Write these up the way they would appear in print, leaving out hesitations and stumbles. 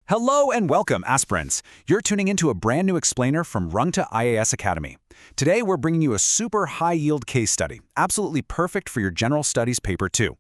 Hello and welcome, aspirants. You're tuning into a brand new explainer from Rungta IAS Academy. Today, we're bringing you a super high-yield case study, absolutely perfect for your general studies paper 2.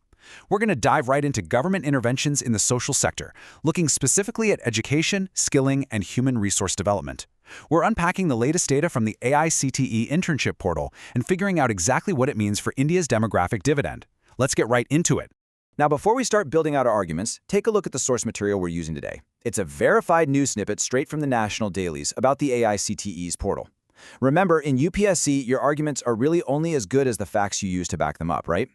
We're going to dive right into government interventions in the social sector, looking specifically at education, skilling, and human resource development. We're unpacking the latest data from the AICTE Internship Portal and figuring out exactly what it means for India's demographic dividend. Let's get right into it. Now, before we start building out our arguments, take a look at the source material we're using today. It's a verified news snippet straight from the national dailies about the AICTE's portal. Remember, in UPSC, your arguments are really only as good as the facts you use to back them up, right?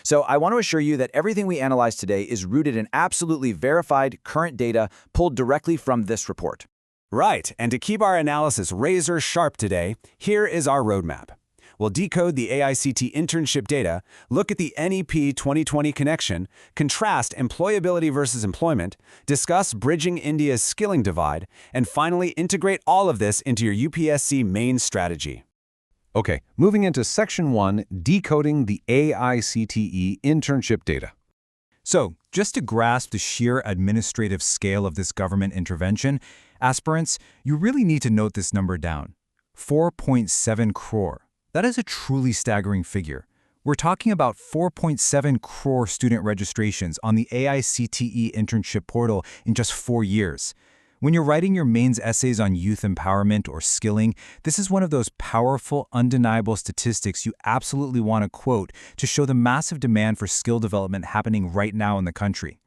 So I want to assure you that everything we analyze today is rooted in absolutely verified, current data pulled directly from this report. Right, and to keep our analysis razor sharp today, here is our roadmap. We'll decode the AICTE internship data, look at the NEP 2020 connection, contrast employability versus employment, discuss bridging India's skilling divide, and finally integrate all of this into your UPSC main strategy. Okay, moving into Section 1, decoding the AICTE internship data. So, just to grasp the sheer administrative scale of this government intervention, aspirants, you really need to note this number down. 4.7 crore. That is a truly staggering figure. We're talking about 4.7 crore student registrations on the AICTE Internship Portal in just 4 years. When you're writing your mains essays on youth empowerment or skilling, this is one of those powerful, undeniable statistics you absolutely want to quote to show the massive demand for skill development happening right now in the country.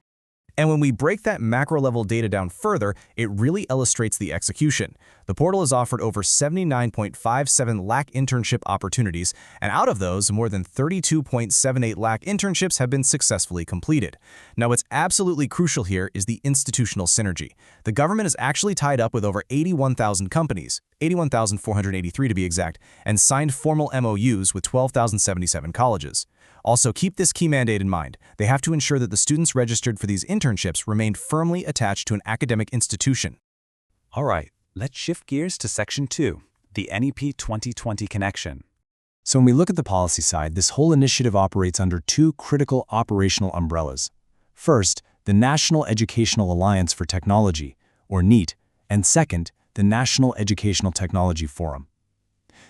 And when we break that macro-level data down further, it really illustrates the execution. The portal has offered over 79.57 lakh internship opportunities, and out of those, more than 32.78 lakh internships have been successfully completed. Now, what's absolutely crucial here is the institutional synergy. The government is actually tied up with over 81,000 companies, 81,483 to be exact, and signed formal MOUs with 12,077 colleges. Also, keep this key mandate in mind. They have to ensure that the students registered for these internships remain firmly attached to an academic institution. All right, let's shift gears to Section 2, the NEP 2020 connection. So when we look at the policy side, this whole initiative operates under two critical operational umbrellas. First, the National Educational Alliance for Technology, or NEET, and second, the National Educational Technology Forum.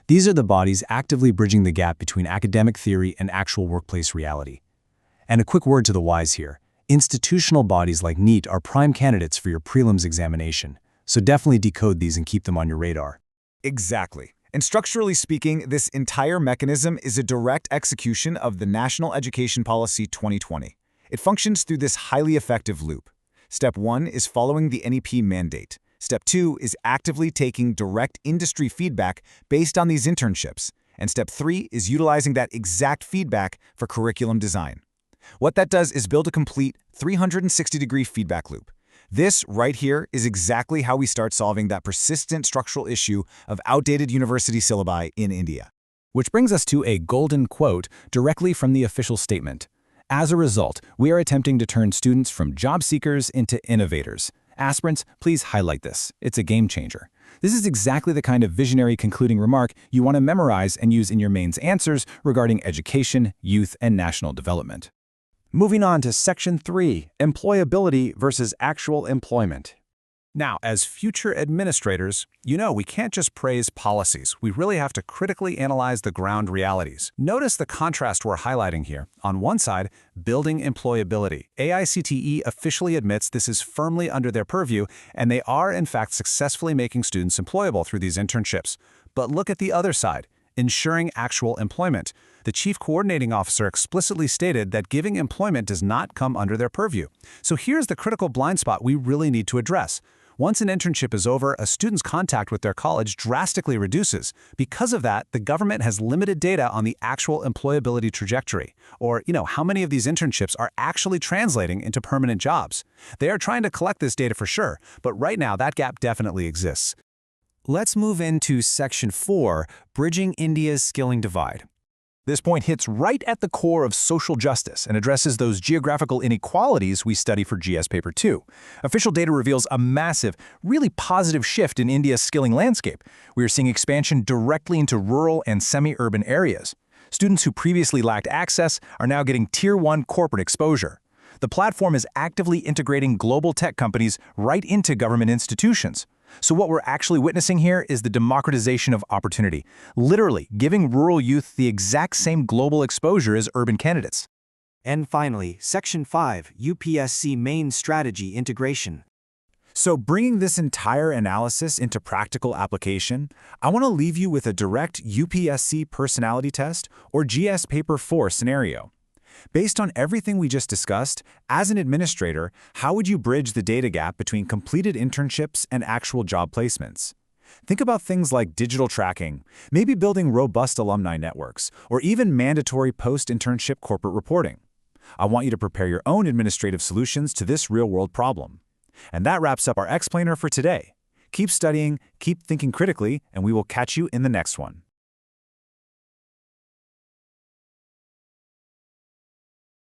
These are the bodies actively bridging the gap between academic theory and actual workplace reality. And a quick word to the wise here. Institutional bodies like NEET are prime candidates for your prelims examination, so definitely decode these and keep them on your radar. Exactly. And structurally speaking, this entire mechanism is a direct execution of the National Education Policy 2020. It functions through this highly effective loop. Step 1 is following the NEP mandate. Step 2 is actively taking direct industry feedback based on these internships. And Step 3 is utilizing that exact feedback for curriculum design. What that does is build a complete 360-degree feedback loop. This right here is exactly how we start solving that persistent structural issue of outdated university syllabi in India. Which brings us to a golden quote directly from the official statement. As a result, we are attempting to turn students from job seekers into innovators. Aspirants, please highlight this. It's a game changer. This is exactly the kind of visionary concluding remark you want to memorize and use in your mains answers regarding education, youth, and national development. Moving on to Section 3, Employability versus Actual Employment. Now, as future administrators, you know we can't just praise policies. We really have to critically analyze the ground realities. Notice the contrast we're highlighting here. On one side, building employability. AICTE officially admits this is firmly under their purview, and they are, in fact, successfully making students employable through these internships. But look at the other side, ensuring actual employment. The Chief Coordinating Officer explicitly stated that giving employment does not come under their purview. So here's the critical blind spot we really need to address. Once an internship is over, a student's contact with their college drastically reduces. Because of that, the government has limited data on the actual employability trajectory, or, how many of these internships are actually translating into permanent jobs. They are trying to collect this data for sure, but right now that gap definitely exists. Let's move into Section 4, Bridging India's Skilling Divide. This point hits right at the core of social justice and addresses those geographical inequalities we study for GS Paper 2. Official data reveals a massive, really positive shift in India's skilling landscape. We are seeing expansion directly into rural and semi-urban areas. Students who previously lacked access are now getting Tier 1 corporate exposure. The platform is actively integrating global tech companies right into government institutions. So what we're actually witnessing here is the democratization of opportunity, literally giving rural youth the exact same global exposure as urban candidates. And finally, Section 5, UPSC Main Strategy Integration. So bringing this entire analysis into practical application, I want to leave you with a direct UPSC personality test or GS Paper 4 scenario. Based on everything we just discussed, as an administrator, how would you bridge the data gap between completed internships and actual job placements? Think about things like digital tracking, maybe building robust alumni networks, or even mandatory post-internship corporate reporting. I want you to prepare your own administrative solutions to this real-world problem. And that wraps up our explainer for today. Keep studying, keep thinking critically, and we will catch you in the next one.